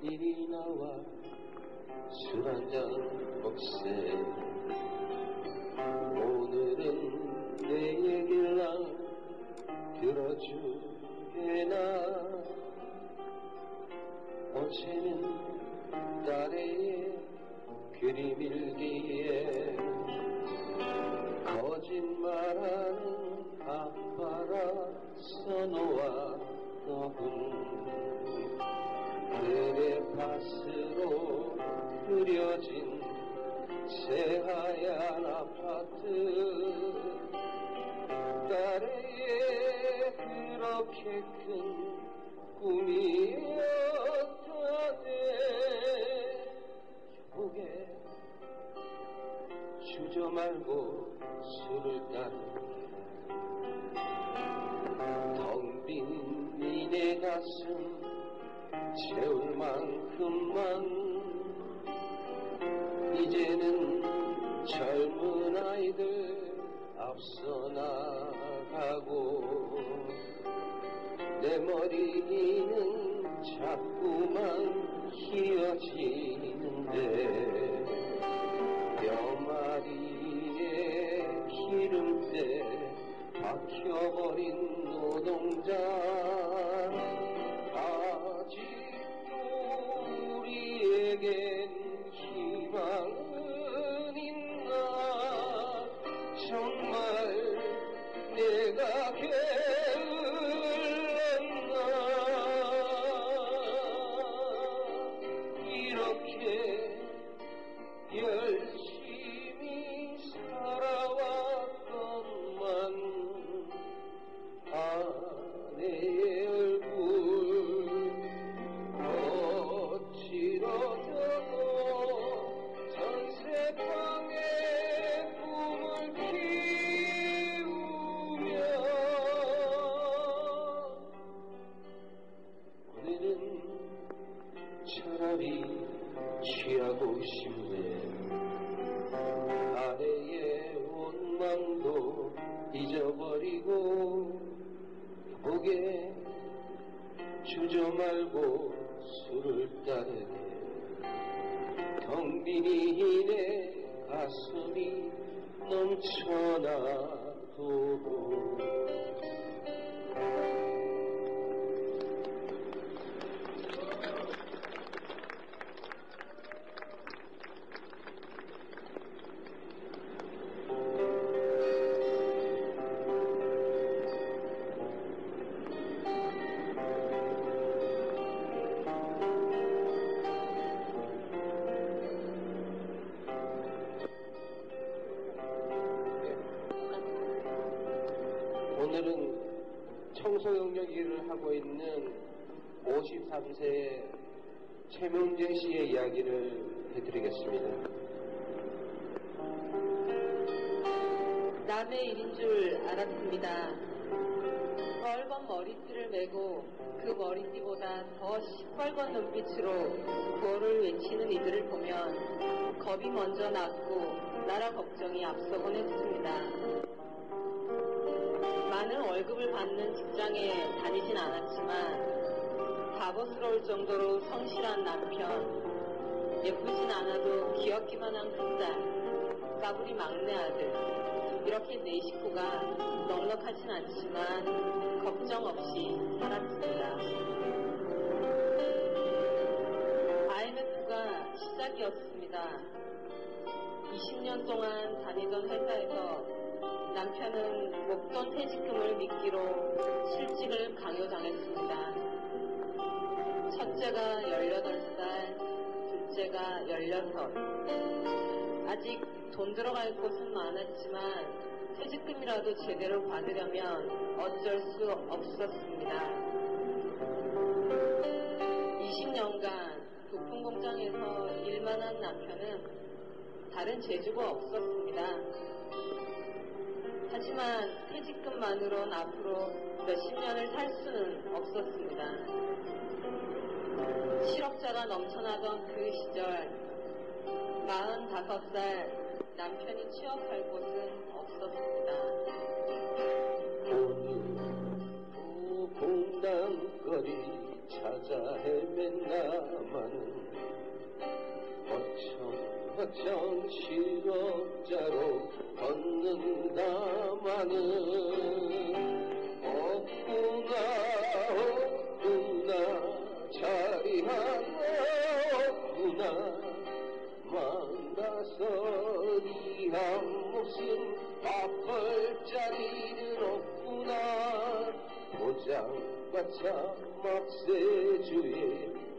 이리 나와 술 한잔 먹세. 오늘은 내 얘길 나 들어주게나. 어제는 딸의 그림 일기에 거짓말하는 아빠라 써놓았더군. 그레파스로 그려진 새하얀 아파트. 딸의 그렇게 큰 꿈이었다네. 교복에 주저 말고 술을 따르. 텅 빈 니네 가슴 채울 만큼만 이제는 젊은 아이들 앞서 나가고 내 머리는 자꾸만 휘어지는데 뼈마리에 기름때 박혀버린 노동자. 아직도 우리에겐 희망은 있나. 정말 내가 게을렀나. 이렇게 열심히 살아왔건만 아내의 얼굴 거칠어져도 전세방에 꿈을 키우며 오늘은 차라리 취하고 싶네. 아내의 원망도 잊어버리고 교복에 주저 말고 술을 따르네. 텅 빈 내 가슴이 넘쳐나도 오늘은 청소 영역 일을 하고 있는 53세 최명재 씨의 이야기를 해드리겠습니다. 남의 일인 줄 알았습니다. 벌건 머리띠를 메고 그 머리띠보다 더 시뻘건 눈빛으로 구호를 외치는 이들을 보면 겁이 먼저 났고 나라 걱정이 앞서곤 했습니다. 많은 월급을 받는 직장에 다니진 않았지만 바보스러울 정도로 성실한 남편, 예쁘진 않아도 귀엽기만 한 큰딸, 까불이 막내 아들, 이렇게 네 식구가 넉넉하진 않지만 걱정 없이 살았습니다. IMF가 시작이었습니다. 20년 동안 다니던 회사에서 남편은 목돈 퇴직금을 미끼로 실직을 강요당했습니다. 첫째가 18살, 둘째가 16. 아직 돈 들어갈 곳은 많았지만 퇴직금이라도 제대로 받으려면 어쩔 수 없었습니다. 20년간 부품 공장에서 일만 한 남편은 다른 재주가 없었습니다. 하지만 퇴직금만으로는 앞으로 몇십 년을 살 수는 없었습니다. 실업자가 넘쳐나던 그 시절 45살 남편이 취업할 곳은 없었습니다. 오늘도 공당거리 찾아 헤맨 나만은 어청 실업자로 걷는다마는 없구나 자리 하나 없구나 만나서 이 한 몫은 밥벌 자리는 없구나 포장마차 막세주에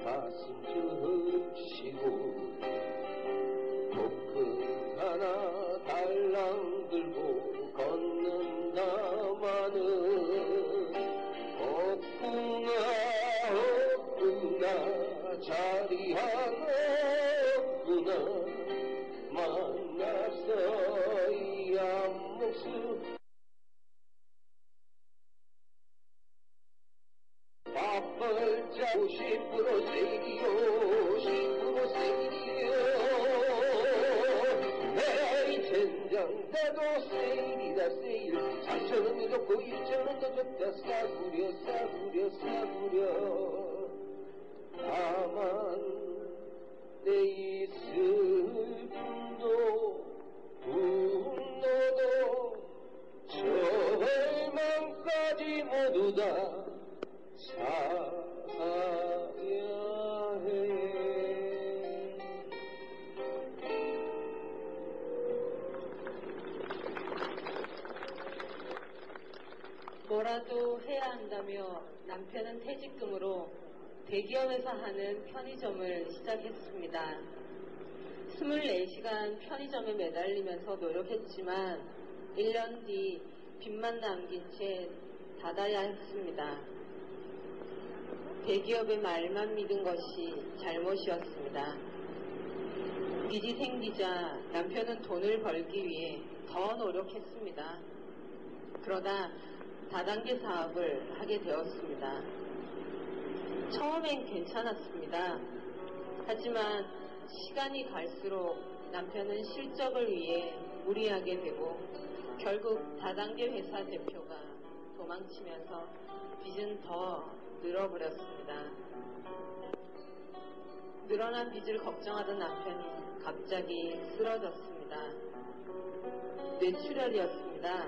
가슴 적시고 복근 하나 달랑 들고 걷는다마는 없구나 자리 하나 없구나 만나서 이 한 몫을 밥벌자 50% 세일이요 10% 세일이요 에이 젠장 나도 세일이다 세일 3,000원도 좋고 1,000원도 좋다 싸구려 다만 내 이 슬픔도 분노도 절망까지 모두 다 살아야 해. 뭐라도 해야 한다며 남편은 퇴직금으로 대기업에서 하는 편의점을 시작했습니다. 24시간 편의점에 매달리면서 노력했지만 1년 뒤 빚만 남긴 채 닫아야 했습니다. 대기업의 말만 믿은 것이 잘못이었습니다. 빚이 생기자 남편은 돈을 벌기 위해 더 노력했습니다. 그러다 다단계 사업을 하게 되었습니다. 처음엔 괜찮았습니다. 하지만 시간이 갈수록 남편은 실적을 위해 무리하게 되고 결국 다단계 회사 대표가 도망치면서 빚은 더 늘어버렸습니다. 늘어난 빚을 걱정하던 남편이 갑자기 쓰러졌습니다. 뇌출혈이었습니다.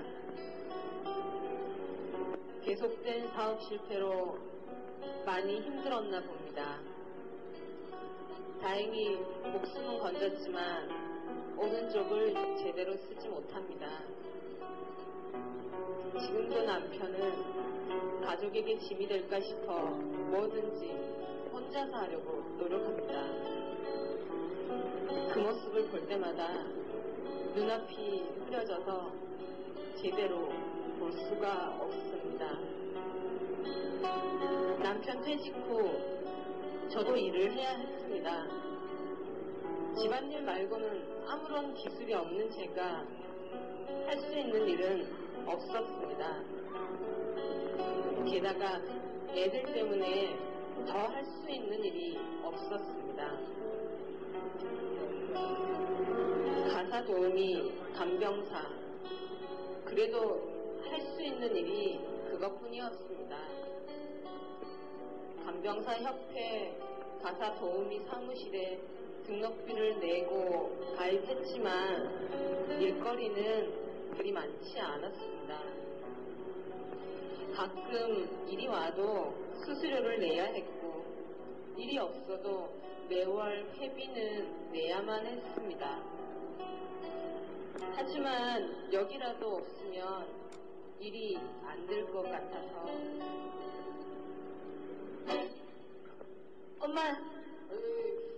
계속된 사업 실패로 많이 힘들었나 봅니다. 다행히 목숨은 건졌지만 오른쪽을 제대로 쓰지 못합니다. 지금도 남편은 가족에게 짐이 될까 싶어 뭐든지 혼자서 하려고 노력합니다. 그 모습을 볼 때마다 눈앞이 흐려져서 제대로 볼 수가 없습니다. 남편 퇴직 후 저도 일을 해야 했습니다. 집안일 말고는 아무런 기술이 없는 제가 할 수 있는 일은 없었습니다. 게다가 애들 때문에 더 할 수 있는 일이 없었습니다. 가사 도우미, 간병사, 그래도 할 수 있는 일이 그것뿐이었습니다. 간병사협회 가사 도우미 사무실에 등록비를 내고 가입했지만 일거리는 그리 많지 않았습니다. 가끔 일이 와도 수수료를 내야 했고 일이 없어도 매월 회비는 내야만 했습니다. 하지만 여기라도 없으면 일이 안 될 것 같아서 엄마!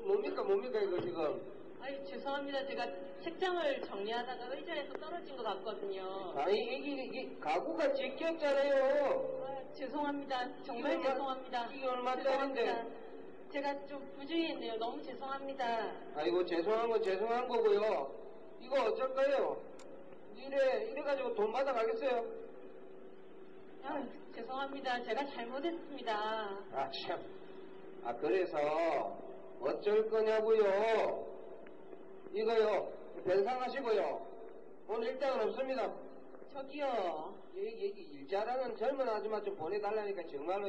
뭡니까 이거 지금? 아이 죄송합니다. 제가 책장을 정리하다가 의자에서 떨어진 것 같거든요. 아니 이게 가구가 제꼈잖아요. 아, 죄송합니다. 정말 죄송합니다. 이게 얼마짜린데? 제가 좀 부주의했네요. 너무 죄송합니다. 아이고 죄송한 건 죄송한 거고요. 이거 어쩔까요? 이래가지고 돈 받아가겠어요? 아, 죄송합니다. 제가 잘못했습니다. 아 참. 그래서 어쩔 거냐고요. 이거요 변상하시고요. 오늘 일당은 없습니다. 저기요. 일 잘하는 젊은 아줌마 좀 보내달라니까 정말로.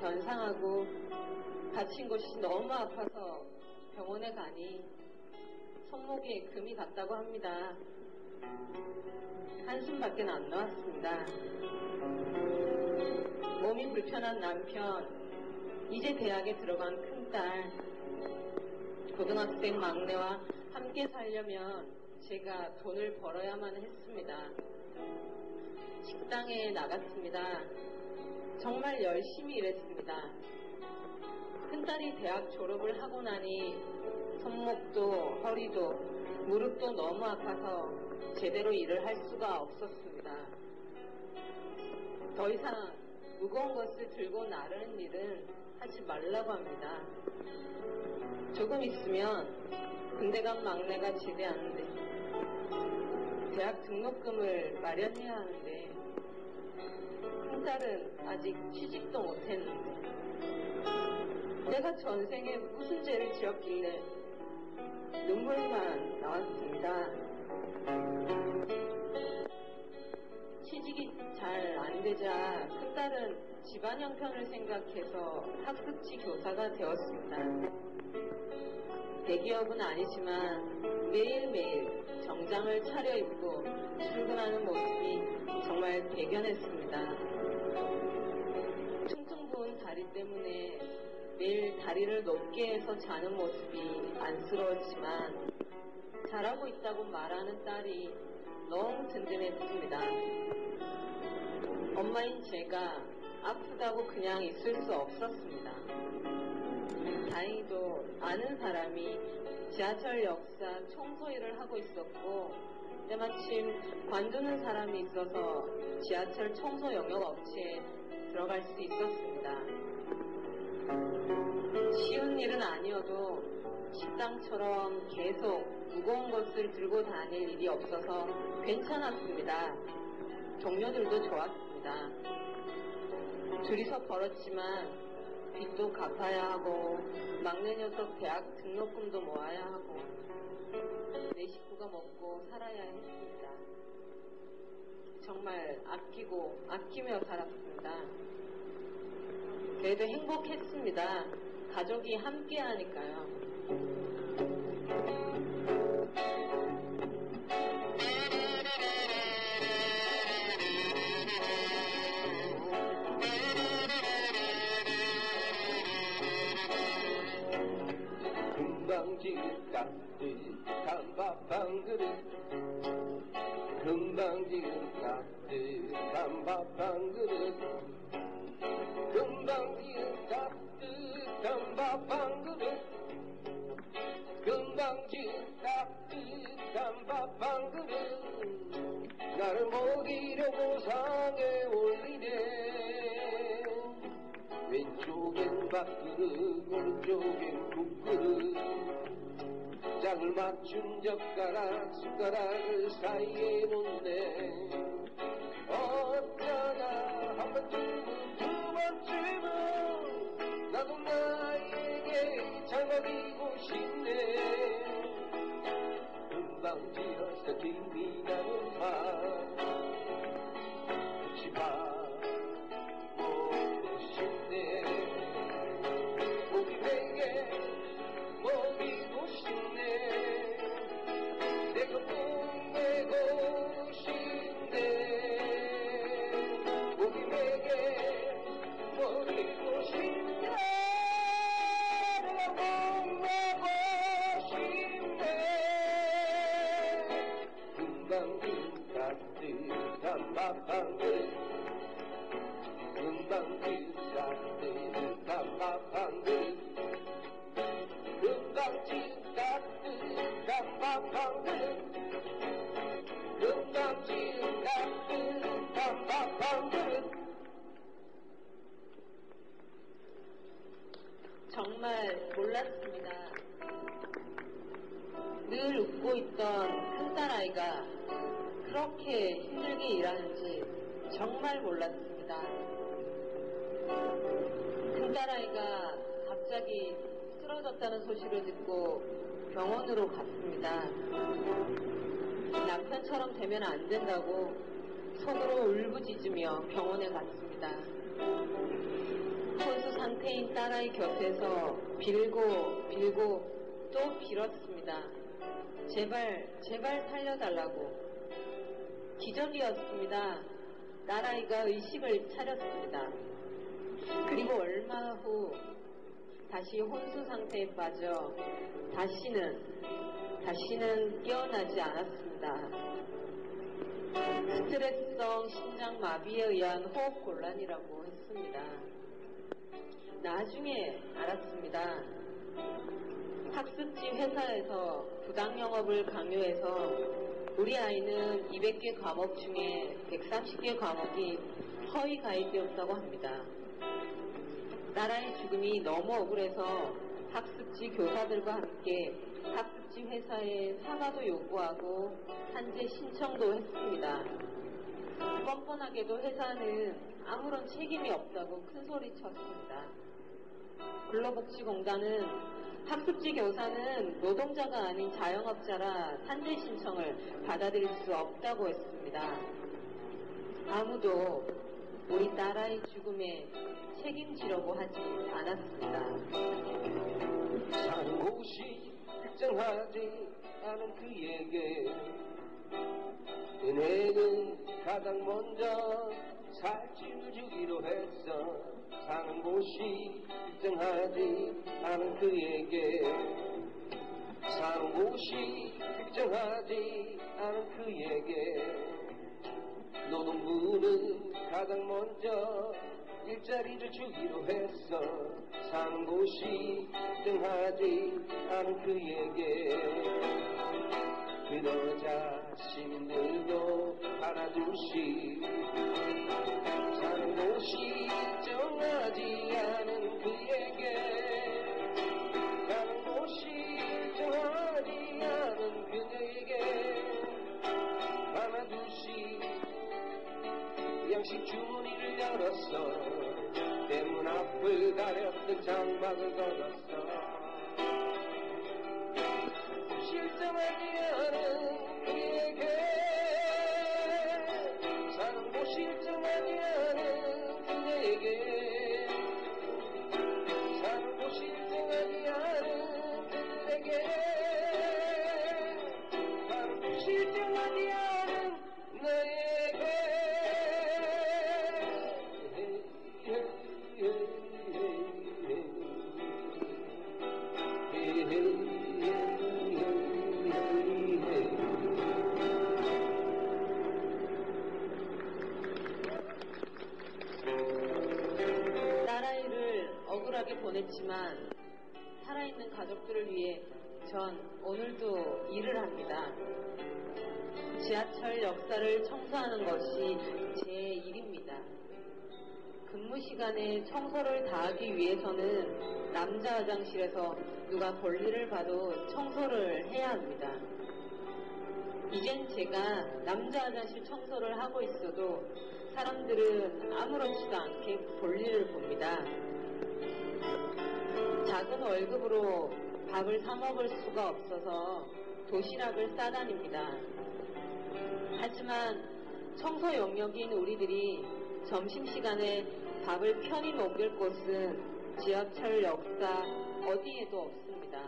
변상하고 다친 곳이 너무 아파서 병원에 가니 손목에 금이 갔다고 합니다. 한숨밖에 안 나왔습니다. 몸이 불편한 남편, 이제 대학에 들어간 큰딸, 고등학생 막내와 함께 살려면 제가 돈을 벌어야만 했습니다. 식당에 나갔습니다. 정말 열심히 일했습니다. 큰딸이 대학 졸업을 하고 나니 손목도 허리도 무릎도 너무 아파서 제대로 일을 할 수가 없었습니다. 더 이상 무거운 것을 들고 나르는 일은 하지 말라고 합니다. 조금 있으면 군대 간 막내가 제대하는데 대학 등록금을 마련해야 하는데 큰딸은 아직 취직도 못했는데 내가 전생에 무슨 죄를 지었길래 눈물만 나왔습니다. 취직이 잘 안 되자 큰딸은 집안 형편을 생각해서 학급지 교사가 되었습니다. 대기업은 아니지만 매일매일 정장을 차려입고 출근하는 모습이 정말 대견했습니다. 퉁퉁 부은 다리 때문에 매일 다리를 높게 해서 자는 모습이 안쓰러웠지만 잘하고 있다고 말하는 딸이 너무 든든했습니다. 엄마인 제가 아프다고 그냥 있을 수 없었습니다. 다행히도 아는 사람이 지하철 역사 청소 일을 하고 있었고 때마침 관두는 사람이 있어서 지하철 청소 영역 업체에 들어갈 수 있었습니다. 쉬운 일은 아니어도 식당처럼 계속 무거운 것을 들고 다닐 일이 없어서 괜찮았습니다. 동료들도 좋았습니다. 둘이서 벌었지만 빚도 갚아야 하고 막내 녀석 대학 등록금도 모아야 하고 내 식구가 먹고 살아야 했습니다. 정말 아끼고 아끼며 살았습니다. 그래도 행복했습니다. 가족이 함께 하니까요. 금방 지은 따뜻한 밥 한 그릇 금방 지은 따뜻한 밥 한 그릇 금방 지은 따뜻한 밥 한 그릇 금방 지은 따뜻한 밥 한 그릇 나를 먹이려고 상에 올리네. 왼쪽엔 밥그릇 오른쪽엔 국그릇 짝을 맞춘 젓가락 숟가락을 사이에 놓네. 어쩌다 한 번쯤은 두 번쯤은 나도 나에게 잘 먹이고 싶네. 금방 지어서 김이 나는 밥 같이 먹고 싶네. 고기 베개 먹이고 싶네. 내가 뽐내고 싶네. 고기 베개 먹이고 싶네. 내가 뽐내고 싶네. 금방 진 따뜻한 밥 한 그릇 금방 진 따뜻한 밥 한 그릇 금방 진 따뜻한 밥 한 그릇 금방 진 따뜻한 밥 한 그릇. 정말 몰랐습니다. 늘 웃고 있던 큰딸아이가 그렇게 힘들게 일하는지 정말 몰랐습니다. 큰딸아이가 갑자기 쓰러졌다는 소식을 듣고 병원으로 갔습니다. 남편처럼 되면 안 된다고 속으로 울부짖으며 병원에 갔습니다. 혼수 상태인 딸아이 곁에서 빌고 또 빌었습니다. 제발 살려달라고. 기적이었습니다. 딸아이가 의식을 차렸습니다. 그리고 얼마 후 다시 혼수 상태에 빠져 다시는 깨어나지 않았습니다. 스트레스성 심장마비에 의한 호흡곤란이라고 했습니다. 나중에 알았습니다. 학습지 회사에서 부당영업을 강요해서 우리 아이는 200개 과목 중에 130개 과목이 허위 가이드였다고 합니다. 딸아이 죽음이 너무 억울해서 학습지 교사들과 함께 학습지 회사에 사과도 요구하고 산재 신청도 했습니다. 뻔뻔하게도 회사는 아무런 책임이 없다고 큰소리쳤습니다. 근로복지공단은 학습지 교사는 노동자가 아닌 자영업자라 산재 신청을 받아들일 수 없다고 했습니다. 아무도 우리 딸아이 죽음에 책임지려고 하지 않았습니다. 사는 곳이 특정하지 않은 그에게 은혜는 가장 먼저 살찌를 주기로 했어. 사는 곳이 특정하지 않은 그에게 사는 곳이 특정하지 않은 그에게 노동부는 가장 먼저 일자리를 주기로 했어. 사는 곳이 특정하지 않은 그에게 그러자 시민들도 하나둘씩 사는 곳이 일정하지 않은 그에게 사는 곳이 일정하지 않은 그녀에게 하나둘씩 양식 주머니를 열었어. 대문 앞을 가렸던 장막을 걷었어. 실정하지 않은 그에게 사는 곳이 일정하지 않은 그녀에게 사는 곳이 일정하지 않은 그들에게 사는 곳이 일정하지 않은 너에게 딸아이를 억울하게 보냈지만 살아있는 가족들을 위해 전 오늘도 일을 합니다. 지하철 역사를 청소하는 것이 제 일입니다. 근무 시간에 청소를 다하기 위해서는 남자 화장실에서 누가 볼일을 봐도 청소를 해야 합니다. 이젠 제가 남자 화장실 청소를 하고 있어도 사람들은 아무렇지도 않게 볼일을 봅니다. 작은 월급으로 밥을 사 먹을 수가 없어서 도시락을 싸다닙니다. 하지만 청소 영역인 우리들이 점심시간에 밥을 편히 먹을 곳은 지하철 역사 어디에도 없습니다.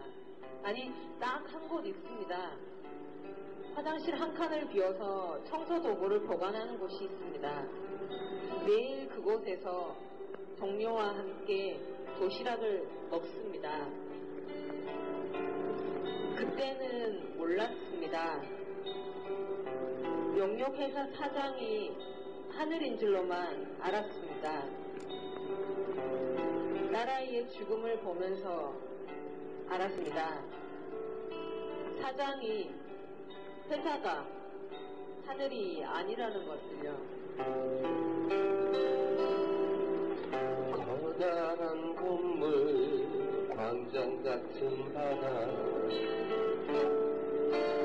아니, 딱 한 곳 있습니다. 화장실 한 칸을 비워서 청소 도구를 보관하는 곳이 있습니다. 매일 그곳에서 동료와 함께 도시락을 먹습니다. 그때는 몰랐습니다. 용역회사 사장이 하늘인 줄로만 알았습니다. 딸아이의 죽음을 보면서 알았습니다. 사장이 회사가 하늘이 아니라는 것을요. 커다란 건물 광장 같은 바다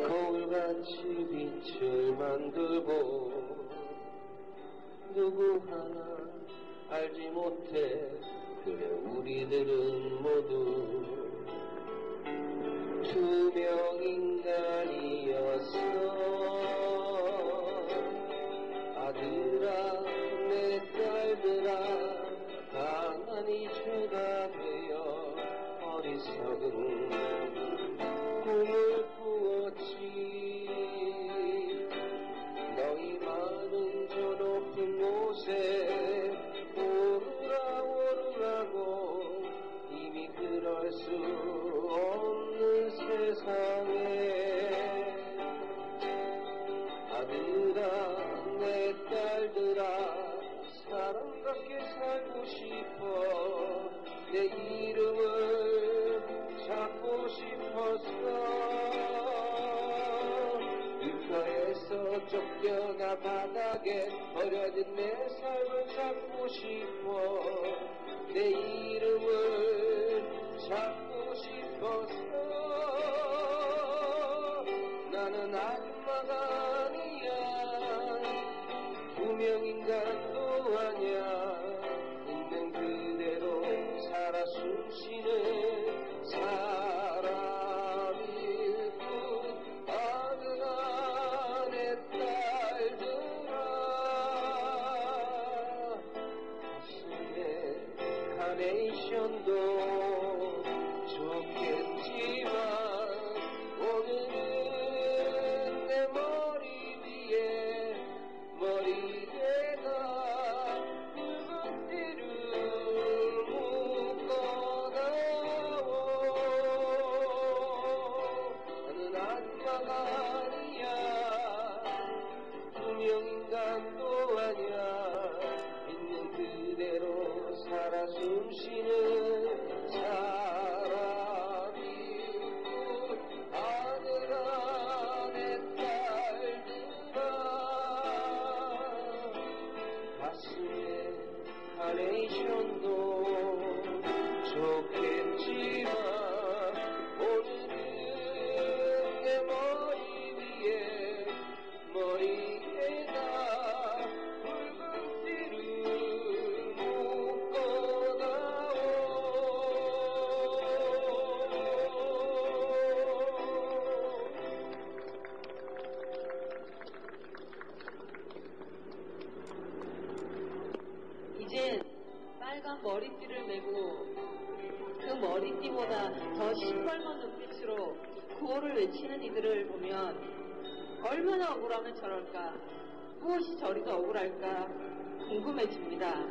거울같이 빛을 만들고 누구 하나 알지 못해 그래 우리들은 모두 투명 인간이었어. 아들아 내 딸들아 가만히 쫓겨나 바닥에 버려진 내 삶을 찾고 싶어. 내 이름을 찾고 싶어서. 나는 악마가 아니야. 투명인간도 아니야. 있는 그대로 살아 숨쉬는 사람일 뿐. 아들아 내 딸들아, 가슴에 카네이션도 좋겠지만 오늘은 내 머리 위에 머리에다 붉은 띠를 묶어다오. 나는 악마가 아니야. 투명인간도 아니야. 있는 그대로 살아 숨쉬는 사람일 뿐. 아들아 내 딸들아, 가슴에 카네이션도 좋겠지만 오늘은 내 머리 위에 머리에다 붉은 띠를 묶어다오. 이젠 빨간 머리띠를 메고 그 머리띠보다 더 시뻘건 눈빛으로 구호를 외치는 이들을 보면 얼마나 억울하면 저럴까, 무엇이 저리도 억울할까 궁금해집니다.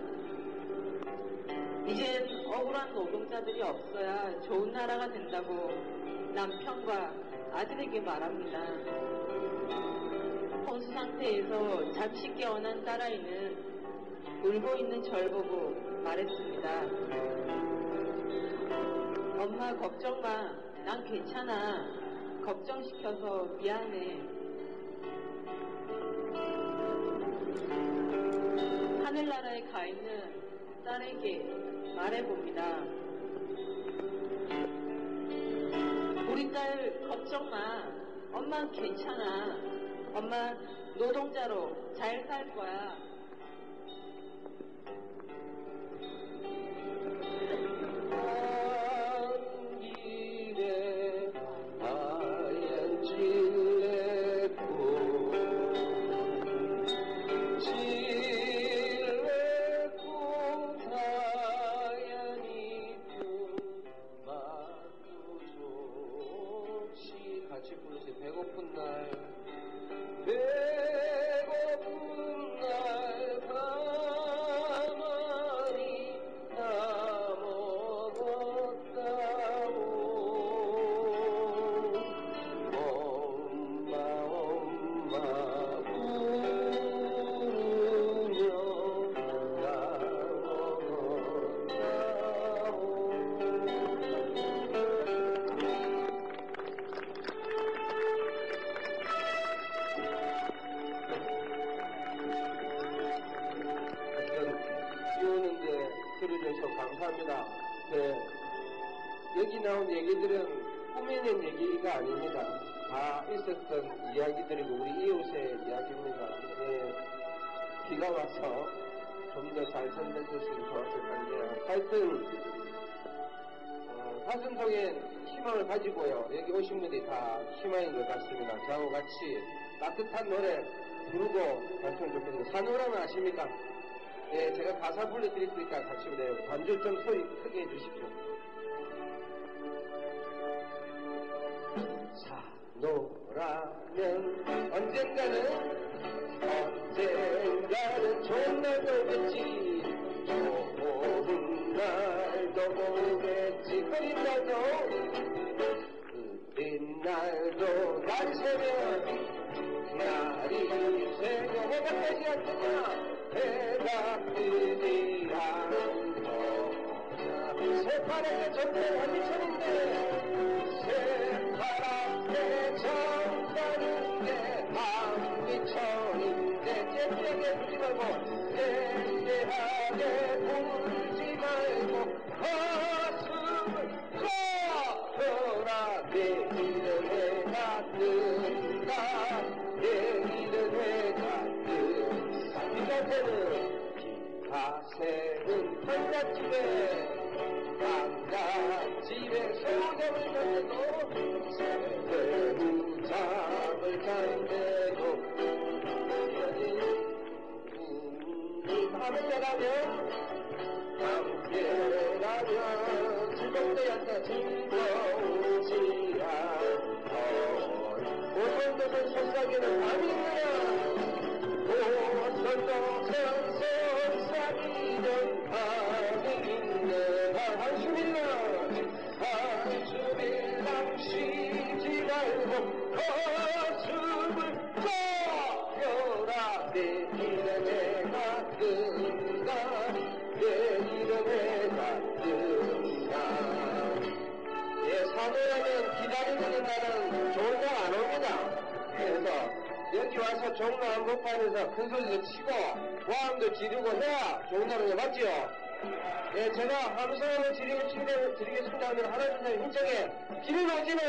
이젠 억울한 노동자들이 없어야 좋은 나라가 된다고 남편과 아들에게 말합니다. 혼수 상태에서 잠시 깨어난 딸아이는 울고 있는 절 보고 말했습니다. 엄마 걱정 마. 난 괜찮아. 걱정시켜서 미안해. 하늘나라에 가 있는 딸에게 말해봅니다. 우리 딸 걱정 마. 엄마 괜찮아. 엄마 노동자로 잘 살 거야. 같이 부르세요. 배고픈 날, 배고픈 날 가만히 나 먹었다오. 엄마 엄마 부르며 나 먹었다오. 비오는데 들어줘서 감사합니다. 네, 여기 나온 얘기들은 꾸며낸 얘기가 아닙니다. 다 있었던 이야기들이고 우리 이웃의 이야기입니다. 네, 비가 와서 좀 더 잘 전달됐으면 좋았을 텐데요. 하여튼 가슴 속에 희망을 가지고요. 여기 오신 분들이 다 희망인 것 같습니다. 저하고 같이 따뜻한 노래 부르고 갔으면 좋겠습니다. 산호라면 아십니까? 예, 제가 가사 불러드릴 테니까 같이 그래요. 반주 좀 소리 크게 해주십시오. 산호라면 언젠가는 좋은 날도 오겠지. 좋은 날도 오겠지. 흐린 날도 흐린 날도 날이 새면 날이 새고 해가 뜨지 않느냐. 해가 뜨지 않거나 새파랗게 정든 한미천인데 새파랗게 정다는 게 한미천 천인데 째째하게 굴지 말고 째째하게 굴지 말고 가슴을 펴라 내 이름에 닿는다 내 이름에 닿는다 이자태는 가세는 한갓집에 한갓집에 새우잠을 잔대도 새우잠을 잔대도 함께라면 즐겁대였다 즐거우지 않고 오선도선 속삭이는 밤이 있느냐 오선도선 속삭이는 밤이 있느냐 한숨일랑 쉬지 말고 가슴을 펴라 내 이름에 닿는다 내 이름에 닿는다 예, 사도라면 기다리는 나는 좋은 날 안 옵니다. 그래서 여기 와서 종로 한복판에서 큰 소리도 치고 고함도 지르고 해야 좋은 날은 맞지요? 예, 제가 함성을 드리겠습니다 하면 하나 둘 셋 힘차게 길을 오지는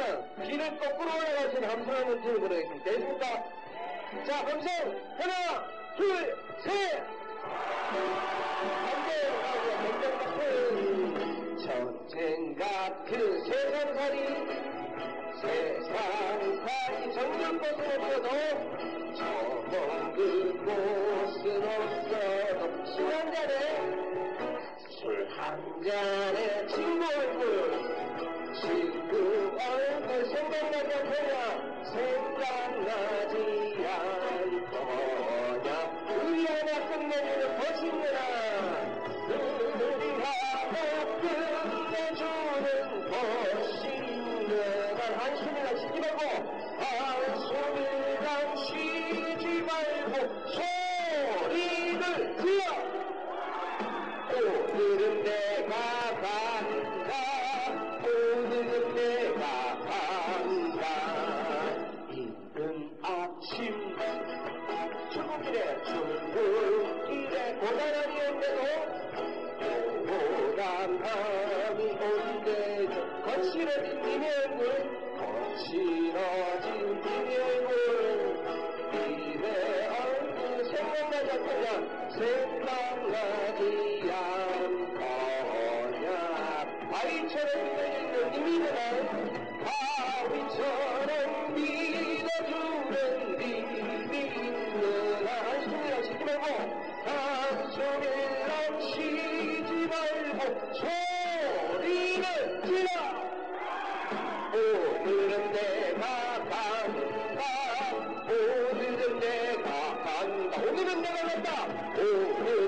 길을 거꾸로 올라가서 함성 한번 들어보겠습니다. 되십니까? 자, 함성 하나 둘 셋 전쟁 같은 세상살이 정글꽃은 없어도 정글꽃은 없어도 술 한잔에 술 한잔에 친구 얼굴 생각나지 않거냐 생각나지 않거냐 우리 하나 끝내주는 것인구나 우리 하나 끝내주는 것인구나 한숨이나 쉬지 말고 한숨이나 쉬지 말고 소리를 질러 오늘은 내가 간다 오늘은 내가 간다 이른 아침 출근길에 고단함이 온대도 고단함이 온대도 거칠어진 니네 얼굴 거칠어진 니네 얼굴 니네 얼굴 생각나지 않거냐 생각나지 않거냐 바위처럼 믿어주는 님이구나 바위처럼 믿어주는 님이 있느라 한숨이랑 쉬지 말고 한숨이랑 쉬지 말고 소리를 질러 오늘은 내가 간다 오늘은 내가 간다 오늘은 내가 간다 오늘은